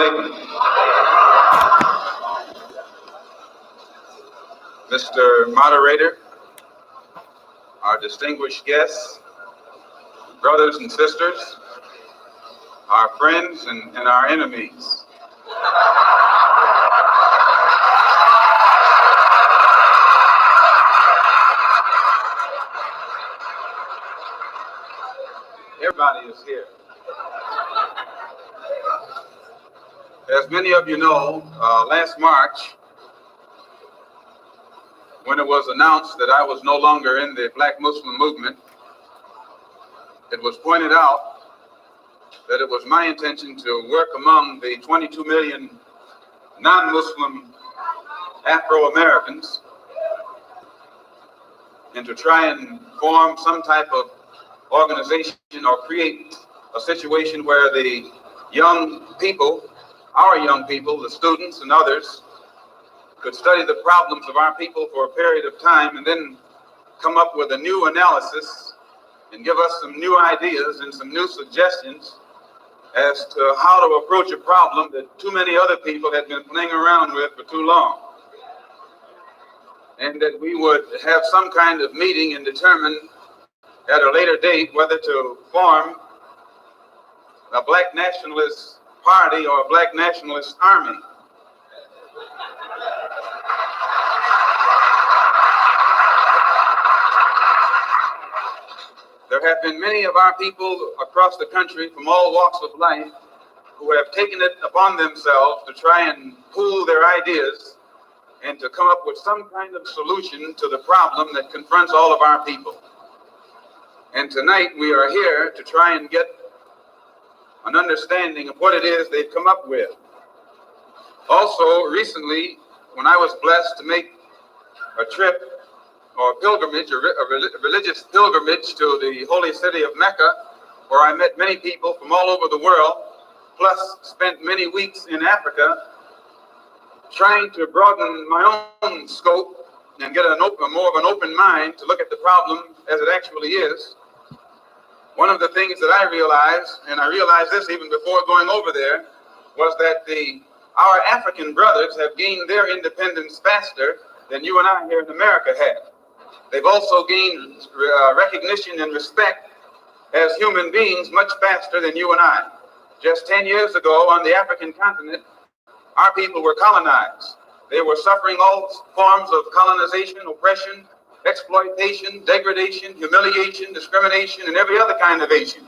alaikum. Mr. Moderator, our distinguished guests, brothers and sisters, our friends and our enemies. Everybody is here. As many of you know, last March, when it was announced that I was no longer in the Black Muslim movement, it was pointed out that it was my intention to work among the 22 million non-Muslim Afro-Americans and to try and form some type of organization or create a situation where the young people, our young people, the students and others, could study the problems of our people for a period of time and then come up with a new analysis and give us some new ideas and some new suggestions as to how to approach a problem that too many other people had been playing around with for too long. And that we would have some kind of meeting and determine at a later date whether to form a black nationalist party or a black nationalist army. There have been many of our people across the country from all walks of life who have taken it upon themselves to try and pool their ideas and to come up with some kind of solution to the problem that confronts all of our people. And tonight we are here to try and get an understanding of what it is they've come up with. Also, recently, when I was blessed to make a trip or a pilgrimage, a religious pilgrimage to the holy city of Mecca, where I met many people from all over the world, plus spent many weeks in Africa, trying to broaden my own scope and get more of an open mind to look at the problem as it actually is. One of the things that I realized, and I realized this even before going over there, was that our African brothers have gained their independence faster than you and I here in America have. They've also gained recognition and respect as human beings much faster than you and I. Just 10 years ago on the African continent, our people were colonized. They were suffering all forms of colonization, oppression, exploitation, degradation, humiliation, discrimination, and every other kind of Asian.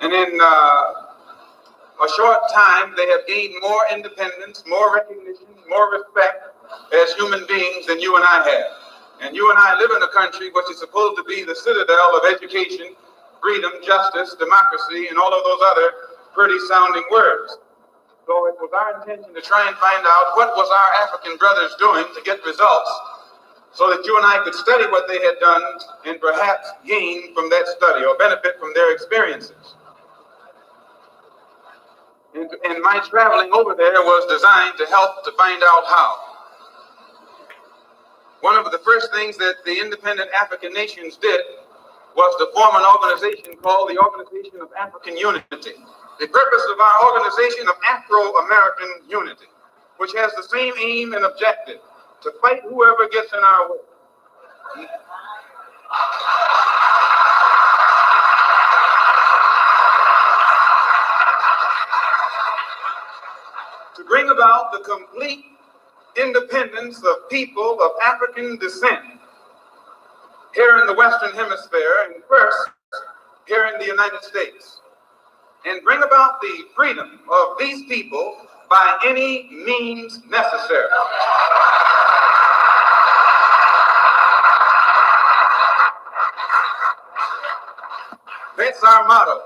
And in a short time, they have gained more independence, more recognition, more respect as human beings than you and I have. And you and I live in a country which is supposed to be the citadel of education, freedom, justice, democracy, and all of those other pretty sounding words. So it was our intention to try and find out what was our African brothers doing to get results so that you and I could study what they had done and perhaps gain from that study or benefit from their experiences. And my traveling over there was designed to help to find out how. One of the first things that the independent African nations did was to form an organization called the Organization of African Unity. The purpose of our Organization of Afro-American Unity, which has the same aim and objective, to fight whoever gets in our way. To bring about the complete independence of people of African descent here in the Western Hemisphere, and first here in the United States, and bring about the freedom of these people by any means necessary. That's our motto.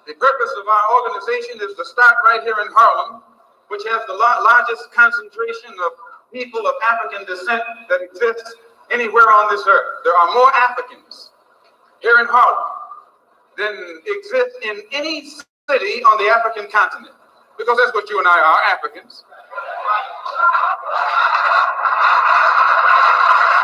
The purpose of our organization is to start right here in Harlem, which has the largest concentration of people of African descent that exists anywhere on this earth. There are more Africans here in Harlem than exist in any city on the African continent, because that's what you and I are, Africans.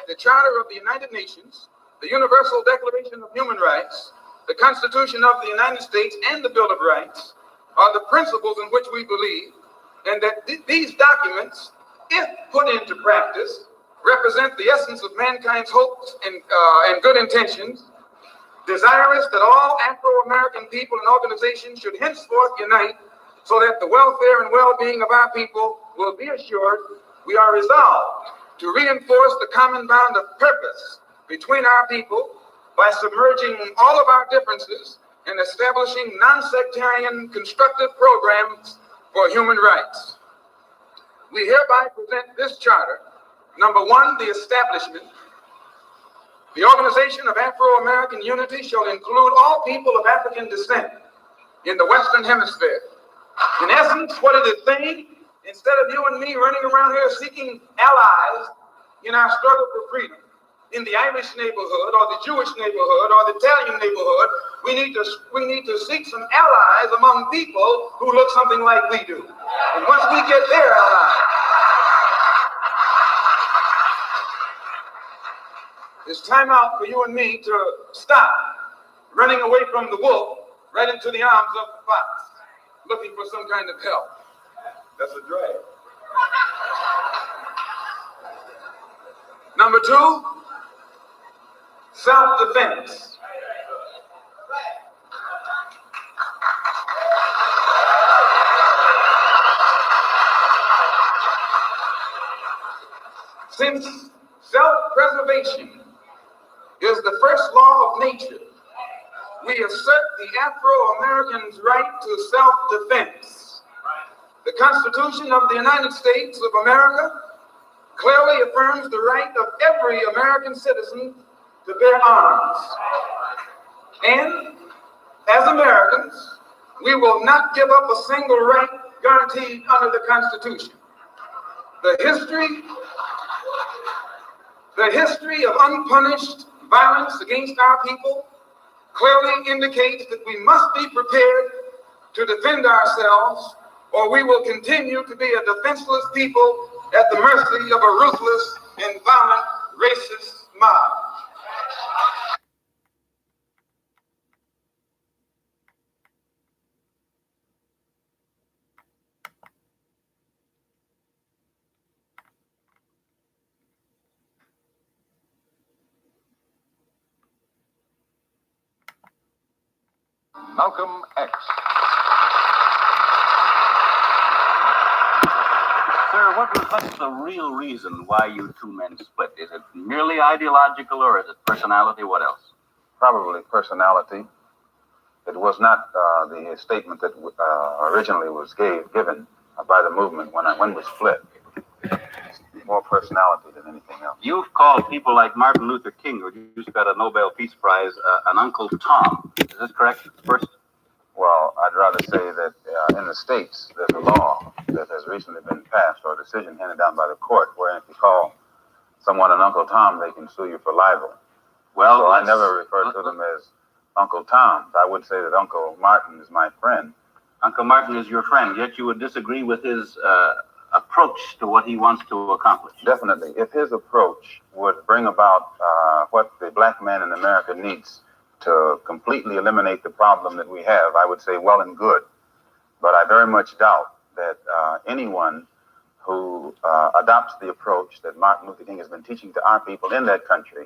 The Charter of the United Nations, the Universal Declaration of Human Rights, the Constitution of the United States, and the Bill of Rights are the principles in which we believe, and that these documents, if put into practice, represent the essence of mankind's hopes and good intentions, desirous that all Afro-American people and organizations should henceforth unite so that the welfare and well-being of our people will be assured. We are resolved to reinforce the common bond of purpose between our people by submerging all of our differences and establishing non-sectarian constructive programs for human rights. We hereby present this charter. Number one, the establishment. The Organization of Afro-American Unity shall include all people of African descent in the Western Hemisphere. In essence, what it is saying, instead of you and me running around here seeking allies in our struggle for freedom, in the Irish neighborhood or the Jewish neighborhood or the Italian neighborhood, we need to seek some allies among people who look something like we do. And once we get their allies, it's time out for you and me to stop running away from the wolf right into the arms of the fox, looking for some kind of help. That's a drag. Number two, self-defense. Since self-preservation is the first law of nature, we assert the Afro-Americans' right to self-defense. The Constitution of the United States of America clearly affirms the right of every American citizen to bear arms. And as Americans, we will not give up a single right guaranteed under the Constitution. The history of unpunished violence against our people clearly indicates that we must be prepared to defend ourselves, or we will continue to be a defenseless people at the mercy of a ruthless and violent racist mob. Malcolm X. Sir, what's the real reason why you two men split? Is it merely ideological, or is it personality? What else? Probably personality. It was not the statement that originally was given by the movement when we split. More personality than anything else. You've called people like Martin Luther King, who just got a Nobel Peace Prize, an Uncle Tom. Is this correct? First? Well, I'd rather say that in the States, there's a law that has recently been passed, or a decision handed down by the court, where if you call someone an Uncle Tom, they can sue you for libel. Well, so I never refer to them as Uncle Tom. I would say that Uncle Martin is my friend. Uncle Martin is your friend, yet you would disagree with his approach to what he wants to accomplish. Definitely. If his approach would bring about what the black man in America needs to completely eliminate the problem that we have, I would say well and good. But I very much doubt that anyone who adopts the approach that Martin Luther King has been teaching to our people in that country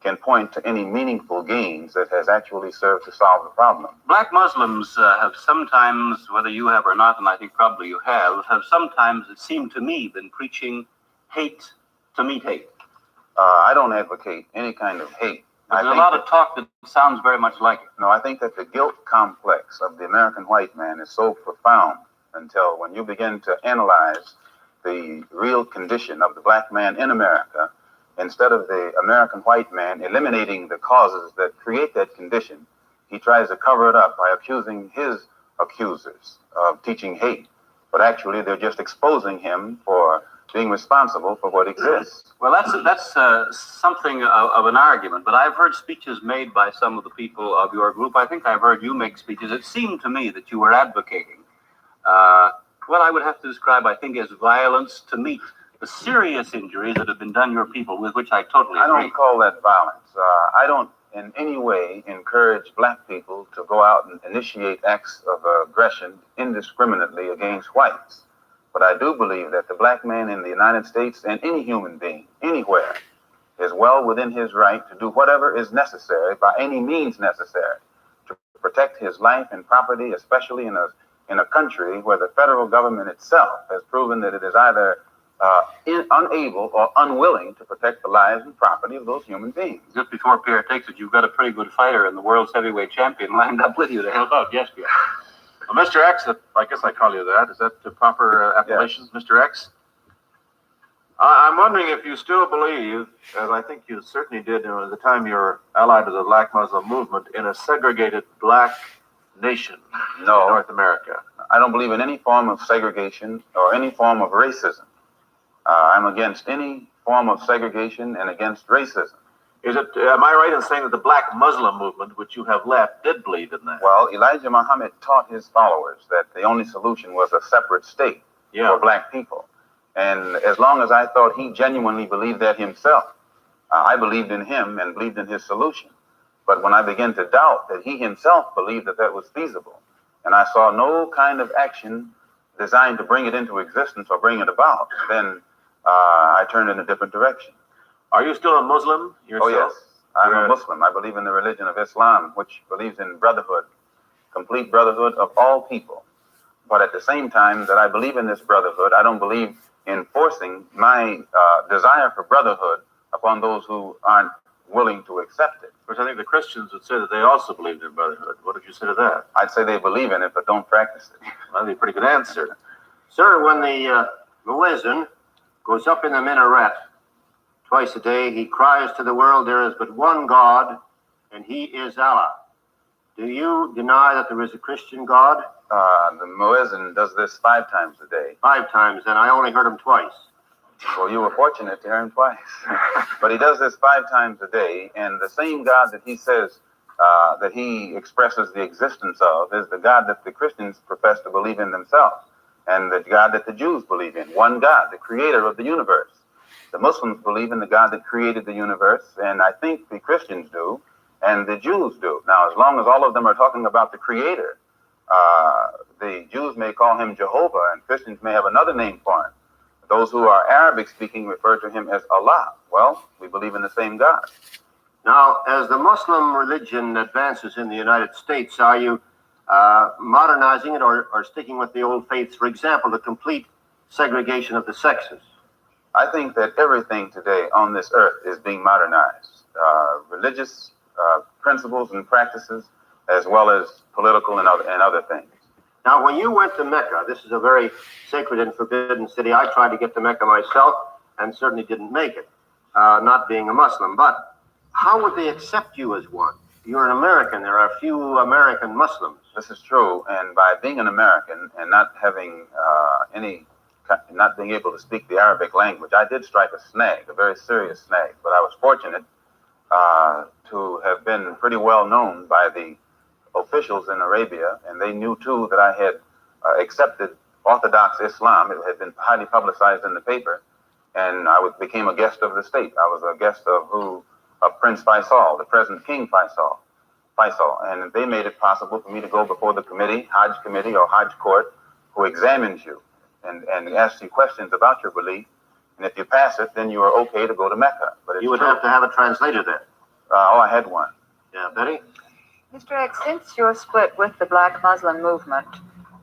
can point to any meaningful gains that has actually served to solve the problem. Black Muslims have sometimes, whether you have or not, and I think probably you have sometimes, it seemed to me, been preaching hate to meet hate. I don't advocate any kind of hate. There's a lot of talk that sounds very much like it. No, I think that the guilt complex of the American white man is so profound until when you begin to analyze the real condition of the black man in America, instead of the American white man eliminating the causes that create that condition, he tries to cover it up by accusing his accusers of teaching hate. But actually, they're just exposing him for being responsible for what exists. Well, that's something of an argument, but I've heard speeches made by some of the people of your group. I think I've heard you make speeches. It seemed to me that you were advocating what I would have to describe, I think, as violence to meet the serious injuries that have been done your people, with which I totally agree. I don't call that violence. I don't in any way encourage black people to go out and initiate acts of aggression indiscriminately against whites. But I do believe that the black man in the United States and any human being anywhere is well within his right to do whatever is necessary by any means necessary to protect his life and property, especially in a country where the federal government itself has proven that it is either unable or unwilling to protect the lives and property of those human beings. Just before Pierre takes it, you've got a pretty good fighter in the world's heavyweight champion lined up with you to help out. Yes, Pierre. Well, Mr. X, I guess I call you that. Is that the proper appellation, Yes. Mr. X? I'm wondering if you still believe, as I think you certainly did at the time you were allied to the Black Muslim movement, in a segregated black nation in No, North America. I don't believe in any form of segregation or any form of racism. I'm against any form of segregation and against racism. Am I right in saying that the Black Muslim movement, which you have left, did believe in that? Well, Elijah Muhammad taught his followers that the only solution was a separate state for black people. And as long as I thought he genuinely believed that himself, I believed in him and believed in his solution. But when I began to doubt that he himself believed that that was feasible, and I saw no kind of action designed to bring it into existence or bring it about, then I turned in a different direction. Are you still a Muslim yourself? Oh, yes. I'm a Muslim. I believe in the religion of Islam, which believes in brotherhood, complete brotherhood of all people. But at the same time that I believe in this brotherhood, I don't believe in forcing my desire for brotherhood upon those who aren't willing to accept it. Of course, I think the Christians would say that they also believed in brotherhood. What did you say to that? I'd say they believe in it, but don't practice it. That'd be a pretty good answer. Sir, when the muezzin goes up in the minaret twice a day, he cries to the world, there is but one God, and he is Allah. Do you deny that there is a Christian God? The muezzin does this 5 times a day. 5 times, and I only heard him twice. Well, you were fortunate to hear him twice. But he does this 5 times a day, and the same God that he says that he expresses the existence of is the God that the Christians profess to believe in themselves, and the God that the Jews believe in. One God, the creator of the universe. The Muslims believe in the God that created the universe, and I think the Christians do, and the Jews do. Now, as long as all of them are talking about the creator, the Jews may call him Jehovah, and Christians may have another name for him. Those who are Arabic speaking refer to him as Allah. Well, we believe in the same God. Now, as the Muslim religion advances in the United States, are you modernizing it or sticking with the old faiths? For example, the complete segregation of the sexes. I think that everything today on this earth is being modernized. Religious principles and practices, as well as political and other things. Now, when you went to Mecca, this is a very sacred and forbidden city. I tried to get to Mecca myself and certainly didn't make it, not being a Muslim. But how would they accept you as one? You're an American. There are few American Muslims. This is true. And by being an American and not having not being able to speak the Arabic language, I did strike a snag, a very serious snag. But I was fortunate to have been pretty well known by the officials in Arabia, and they knew too that I had accepted Orthodox Islam. It had been highly publicized in the paper, and I became a guest of the state. I was a guest of Prince Faisal, the present King Faisal, and they made it possible for me to go before the committee, Hajj committee or Hajj court, who examines you and asks you questions about your belief, and if you pass it, then you are okay to go to Mecca. But it's You would true. have to have a translator there. I had one. Yeah, Betty? Mr. X, since you're split with the Black Muslim movement,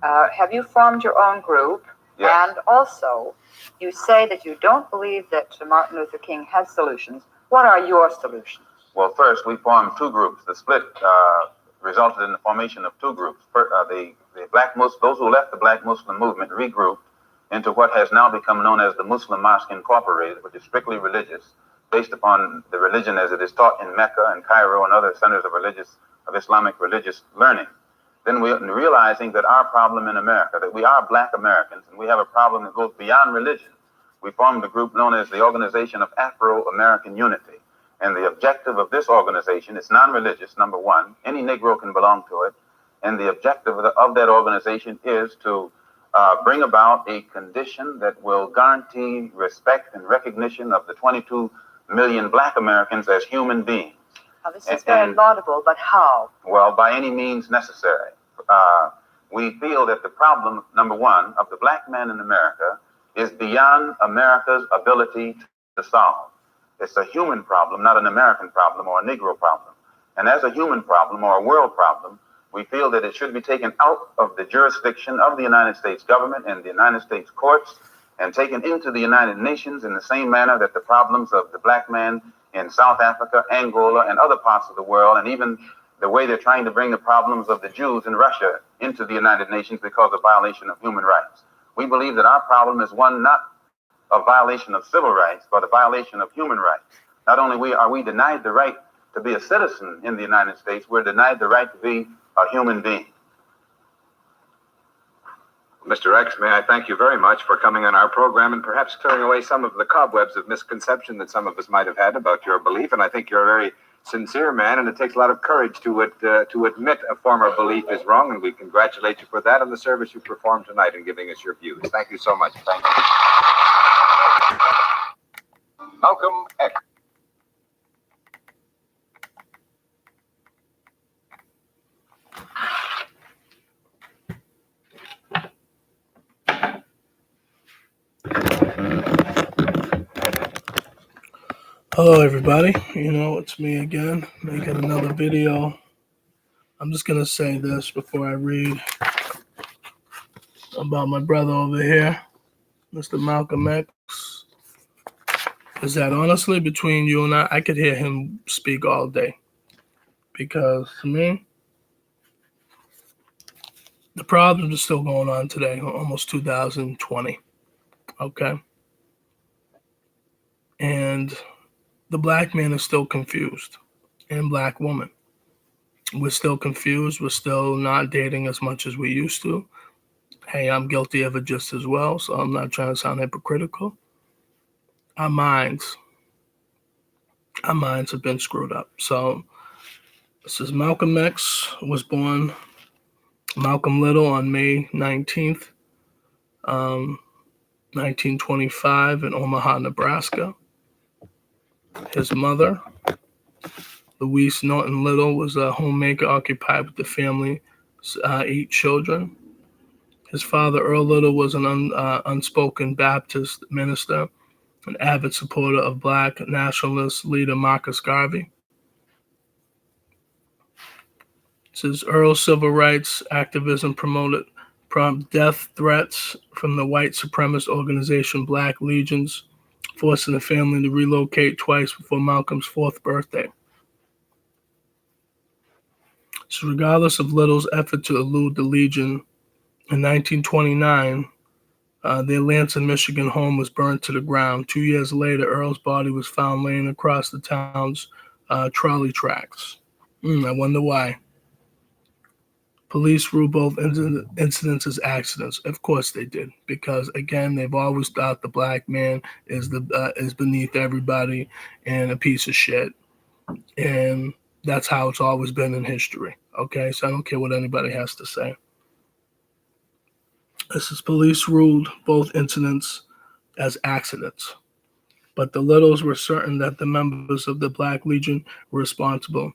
have you formed your own group? Yes. And also, you say that you don't believe that Martin Luther King has solutions. What are your solutions? Well, first, we formed 2 groups. The split resulted in the formation of 2 groups. The Black Muslim, those who left the Black Muslim movement regrouped into what has now become known as the Muslim Mosque Incorporated, which is strictly religious, based upon the religion as it is taught in Mecca and Cairo and other centers of Islamic religious learning. Then realizing that our problem in America, that we are Black Americans, and we have a problem that goes beyond religion, we formed a group known as the Organization of Afro-American Unity. And the objective of this organization is non-religious, number one. Any Negro can belong to it. And the objective of that organization is to bring about a condition that will guarantee respect and recognition of the 22 million Black Americans as human beings. Now, this is very laudable, but how? Well, by any means necessary. We feel that the problem, number one, of the black man in America is beyond America's ability to solve. It's a human problem, not an American problem or a Negro problem. And as a human problem or a world problem, we feel that it should be taken out of the jurisdiction of the United States government and the United States courts and taken into the United Nations in the same manner that the problems of the black man in South Africa, Angola, and other parts of the world, and even the way they're trying to bring the problems of the Jews in Russia into the United Nations because of violation of human rights. We believe that our problem is one not a violation of civil rights, but a violation of human rights. Not only are we denied the right to be a citizen in the United States, we're denied the right to be a human being. Mr. X, may I thank you very much for coming on our program and perhaps clearing away some of the cobwebs of misconception that some of us might have had about your belief. And I think you're a very sincere man, and it takes a lot of courage to admit a former belief is wrong, and we congratulate you for that and the service you performed tonight in giving us your views. Thank you so much. Thank you. Malcolm X. Hello, everybody. It's me again, making another video. I'm just going to say this before I read about my brother over here, Mr. Malcolm X, is that honestly, between you and I could hear him speak all day. Because to me, the problems are still going on today, almost 2020. Okay? And the black man is still confused, and black woman. We're still confused. We're still not dating as much as we used to. Hey, I'm guilty of it just as well, so I'm not trying to sound hypocritical. Our minds have been screwed up. So this is Malcolm X, was born Malcolm Little on May 19th, 1925 in Omaha, Nebraska. His mother, Louise Norton Little, was a homemaker occupied with the family's 8 children. His father, Earl Little, was an unspoken Baptist minister, an avid supporter of black nationalist leader Marcus Garvey. It says Earl's civil rights activism prompted death threats from the white supremacist organization Black Legions, forcing the family to relocate twice before Malcolm's 4th birthday. So regardless of Little's effort to elude the Legion, in 1929, their Lansing, Michigan home was burned to the ground. 2 years later, Earl's body was found laying across the town's trolley tracks. I wonder why. Police ruled both incidents as accidents. Of course they did, because again, they've always thought the black man is beneath everybody and a piece of shit, and that's how it's always been in history. Okay, so I don't care what anybody has to say. This is police ruled both incidents as accidents, but the Littles were certain that the members of the Black Legion were responsible.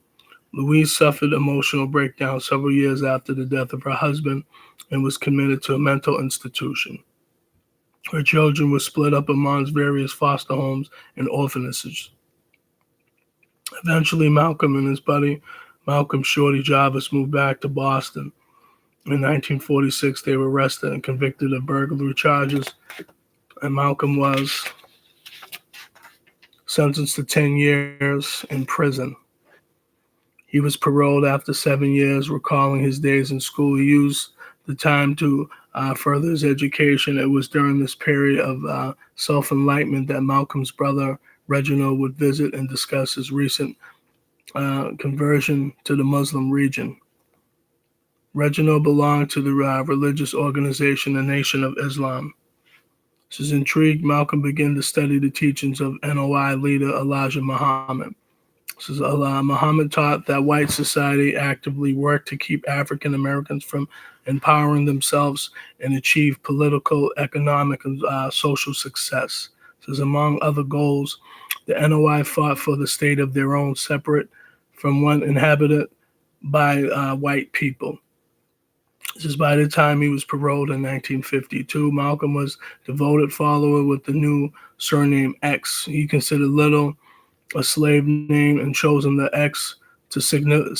Louise suffered emotional breakdown several years after the death of her husband and was committed to a mental institution. Her children were split up amongst various foster homes and orphanages. Eventually, Malcolm and his buddy, Malcolm Shorty Jarvis, moved back to Boston. In 1946, they were arrested and convicted of burglary charges, and Malcolm was sentenced to 10 years in prison. He was paroled after 7 years. Recalling his days in school, he used the time to further his education. It was during this period of self-enlightenment that Malcolm's brother Reginald would visit and discuss his recent conversion to the Muslim region. Reginald belonged to the religious organization, the Nation of Islam. This is intrigued. Malcolm began to study the teachings of NOI leader Elijah Muhammad. This is Muhammad taught that white society actively worked to keep African Americans from empowering themselves and achieve political, economic, and social success. This is among other goals. The NOI fought for the state of their own, separate from one inhabited by white people. This is by the time he was paroled in 1952. Malcolm was a devoted follower with the new surname X. He considered Little a slave name and chosen the X to signify,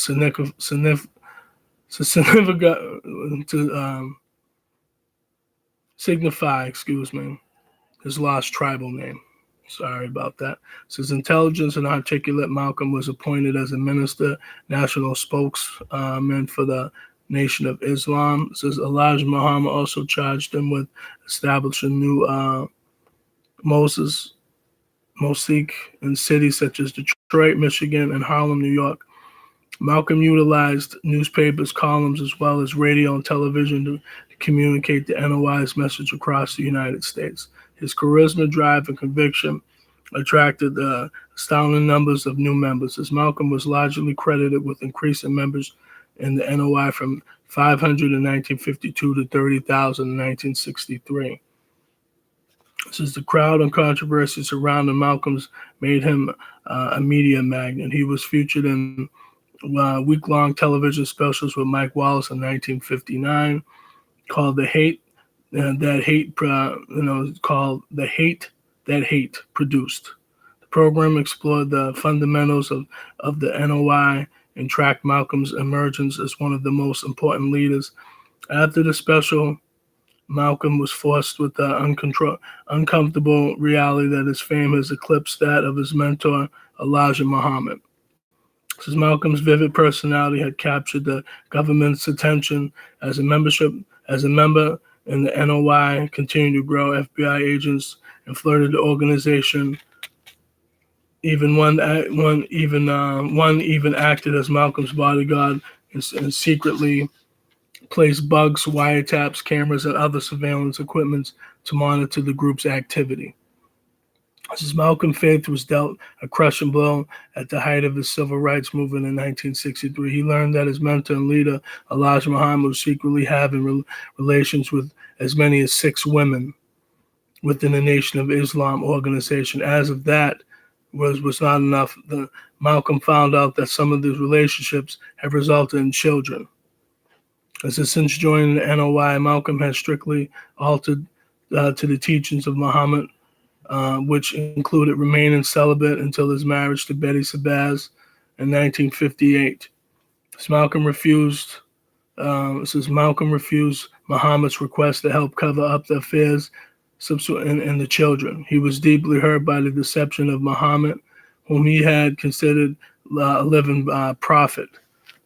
his lost tribal name. Sorry about that. Says intelligent and articulate, Malcolm was appointed as a minister, national spokesman for the Nation of Islam. It says Elijah Muhammad also charged him with establishing new mosque in cities such as Detroit, Michigan, and Harlem, New York. Malcolm utilized newspapers, columns, as well as radio and television to communicate the NOI's message across the United States. His charisma, drive, and conviction attracted astounding numbers of new members, as Malcolm was largely credited with increasing members in the NOI from 500 in 1952 to 30,000 in 1963. This is the crowd and controversy surrounding Malcolm's made him a media magnet. He was featured in week-long television specials with Mike Wallace in 1959 called The Hate That Hate Produced. The program explored the fundamentals of the NOI and tracked Malcolm's emergence as one of the most important leaders. After the special, Malcolm was forced with the uncomfortable reality that his fame has eclipsed that of his mentor, Elijah Muhammad. Since Malcolm's vivid personality had captured the government's attention as a member, and the NOI continued to grow, FBI agents infiltrated the organization. One even acted as Malcolm's bodyguard and secretly placed bugs, wiretaps, cameras, and other surveillance equipment to monitor the group's activity. As Malcolm Faith was dealt a crushing blow at the height of his civil rights movement in 1963, he learned that his mentor and leader, Elijah Muhammad, was secretly having relations with as many as 6 women within the Nation of Islam organization. As if that was not enough, Malcolm found out that some of these relationships have resulted in children. Since joining the NOI, Malcolm has strictly altered to the teachings of Muhammad, which included remaining celibate until his marriage to Betty Shabazz in 1958. Malcolm refused Muhammad's request to help cover up the affairs and the children. He was deeply hurt by the deception of Muhammad, whom he had considered a living prophet.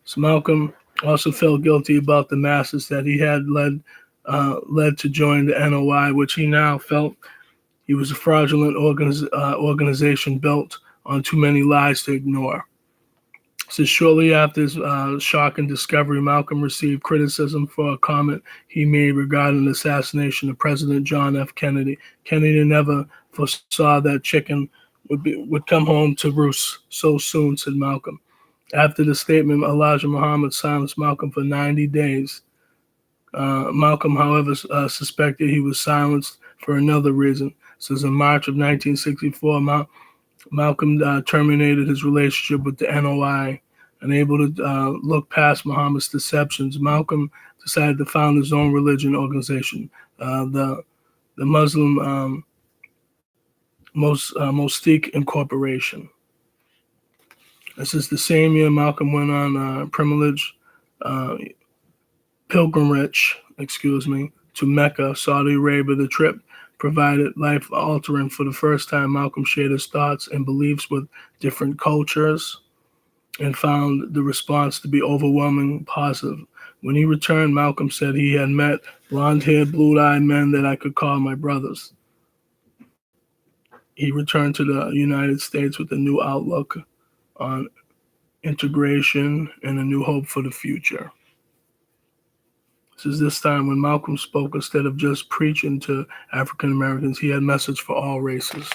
So Malcolm also felt guilty about the masses that he had led to join the NOI, which he now felt he was a fraudulent organization built on too many lies to ignore. So shortly after his shocking discovery, Malcolm received criticism for a comment he made regarding the assassination of President John F. Kennedy. Kennedy never foresaw that chicken would come home to roost so soon, said Malcolm. After the statement, Elijah Muhammad silenced Malcolm for 90 days. Malcolm, however, suspected he was silenced for another reason. Since in March of 1964, Malcolm terminated his relationship with the NOI. Unable to look past Muhammad's deceptions, Malcolm decided to found his own religion organization, the Muslim Mosque Incorporation. This is the same year Malcolm went on pilgrimage to Mecca, Saudi Arabia. The trip provided life-altering. For the first time, Malcolm shared his thoughts and beliefs with different cultures and found the response to be overwhelmingly positive. When he returned, Malcolm said he had met blonde-haired, blue-eyed men that I could call my brothers. He returned to the United States with a new outlook on integration and a new hope for the future. This is this time when Malcolm spoke, instead of just preaching to African Americans, he had a message for all races.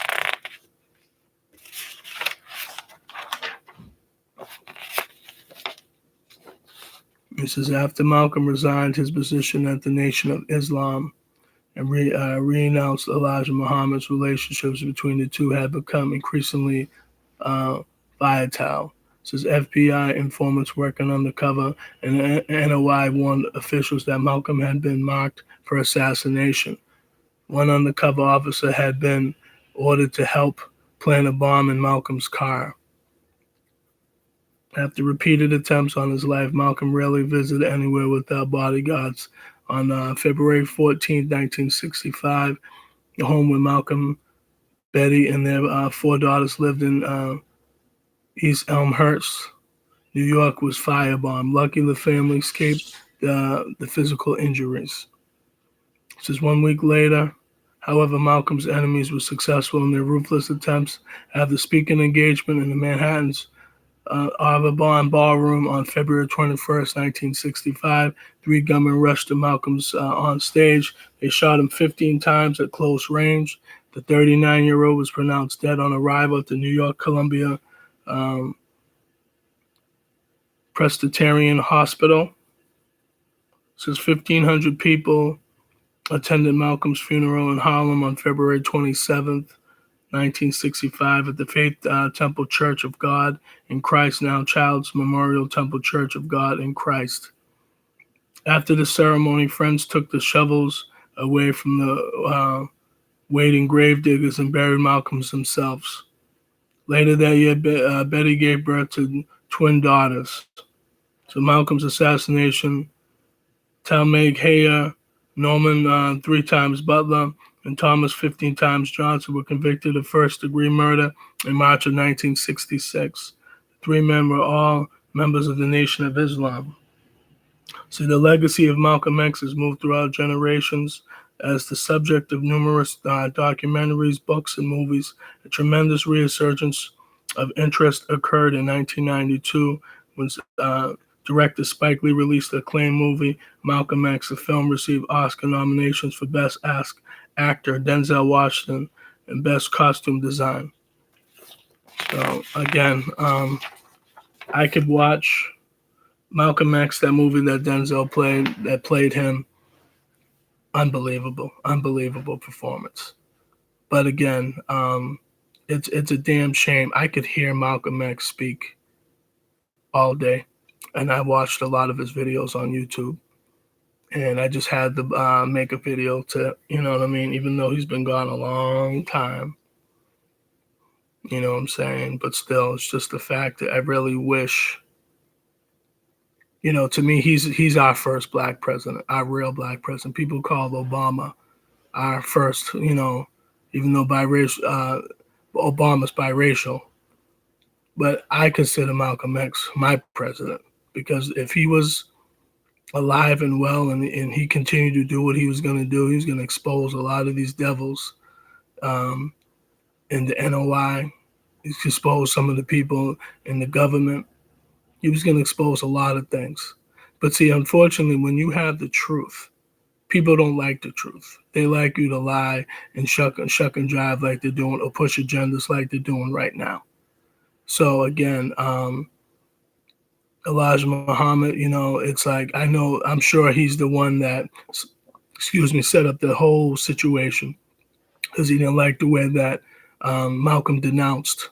This is after Malcolm resigned his position at the Nation of Islam and renounced Elijah Muhammad's relationships between the two had become increasingly volatile. Says FBI informants working undercover and NOI warned officials that Malcolm had been marked for assassination. One undercover officer had been ordered to help plant a bomb in Malcolm's car. After repeated attempts on his life, Malcolm rarely visited anywhere without bodyguards. On February 14, 1965, the home where Malcolm, Betty, and their 4 daughters lived in East Elmhurst, New York, was firebombed. Luckily, the family escaped the physical injuries. Just 1 week later, however, Malcolm's enemies were successful in their ruthless attempts after speaking engagement in the Manhattan's Audubon Ballroom on February 21st, 1965. 3 gunmen rushed to Malcolm's on stage. They shot him 15 times at close range. The 39-year-old was pronounced dead on arrival at the New York Columbia Presbyterian Hospital. Says 1,500 people attended Malcolm's funeral in Harlem on February 27th, 1965 at the Faith Temple Church of God in Christ, now Child's Memorial Temple Church of God in Christ. After the ceremony, friends took the shovels away from the waiting gravediggers and buried Malcolm's themselves. Later that year, Betty gave birth to twin daughters. So Malcolm's assassination, Talmadge Hayer, Norman 3 times Butler, and Thomas 15 times Johnson were convicted of first-degree murder in March of 1966. The 3 men were all members of the Nation of Islam. So the legacy of Malcolm X has moved throughout generations as the subject of numerous documentaries, books, and movies. A tremendous resurgence of interest occurred in 1992 when director Spike Lee released the acclaimed movie Malcolm X. The film received Oscar nominations for Best Actor Denzel Washington and Best Costume Design. So again, I could watch Malcolm X, that movie that Denzel played him. Unbelievable performance. But again, it's a damn shame. I could hear Malcolm X speak all day, and I watched a lot of his videos on YouTube. And I just had to make a video to, you know what I mean, even though he's been gone a long time. You know what I'm saying? But still, it's just the fact that I really wish, you know, to me, he's our first black president, our real black president. People call Obama our first, you know, even though Obama's biracial. But I consider Malcolm X my president, because if he was alive and well and he continued to do what he was going to do, he was going to expose a lot of these devils in the NOI. He's exposed some of the people in the government. He was going to expose a lot of things. But see, unfortunately, when you have the truth, people don't like the truth. They like you to lie and shuck and jive like they're doing, or push agendas like they're doing right now. So again, Elijah Muhammad, you know, it's like, I'm sure he's the one that, set up the whole situation, because he didn't like the way that Malcolm denounced,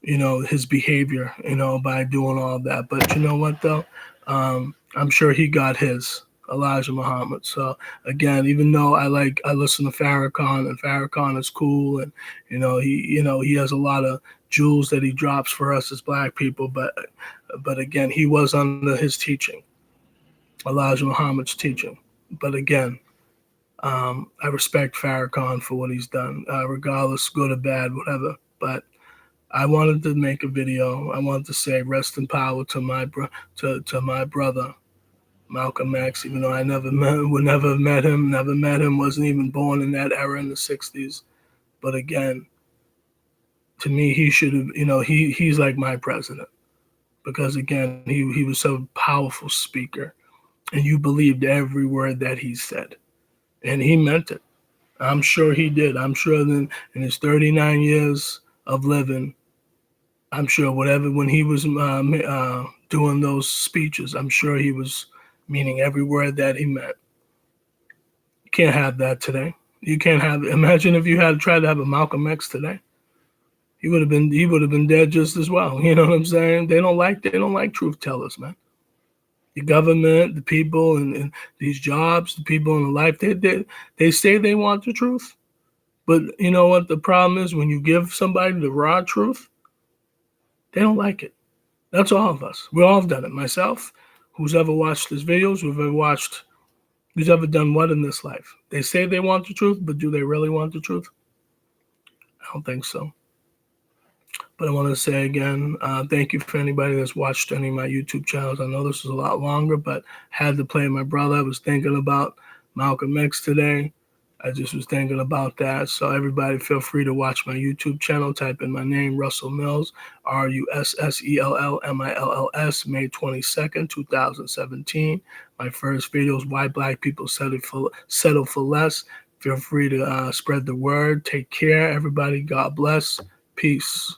you know, his behavior, you know, by doing all that. But you know what, though? I'm sure he got his, Elijah Muhammad. So again, even though I listen to Farrakhan, and Farrakhan is cool, and he has a lot of jewels that he drops for us as black people, but again, he was under his teaching, Elijah Muhammad's teaching. But again, I respect Farrakhan for what he's done, regardless, good or bad, whatever. But I wanted to make a video. I wanted to say rest in power to my brother, Malcolm X, even though I never met him, wasn't even born in that era in the 60s. But again, to me, he should have, you know, he's like my president, because again, he was so powerful speaker, and you believed every word that he said, and he meant it. I'm sure he did. I'm sure that in his 39 years of living, I'm sure when he was doing those speeches, I'm sure he was meaning every word that he meant. You can't have that today. You can't have, imagine if you had tried to have a Malcolm X today. he would have been dead just as well. You know what I'm saying? They don't like truth tellers, man. The government, the people, and these jobs, the people in the life, they say they want the truth. But you know what the problem is? When you give somebody the raw truth, they don't like it. That's all of us. We all have done it. Myself, who's ever watched his videos, who's ever done what in this life? They say they want the truth, but do they really want the truth? I don't think so. But I want to say again, thank you for anybody that's watched any of my YouTube channels. I know this is a lot longer, but had to play my brother. I was thinking about Malcolm X today. I just was thinking about that. So everybody feel free to watch my YouTube channel. Type in my name, Russell Mills, RUSSELLMILLS, May 22nd, 2017. My first video is Why Black People Settle for Less. Feel free to spread the word. Take care, everybody. God bless. Peace.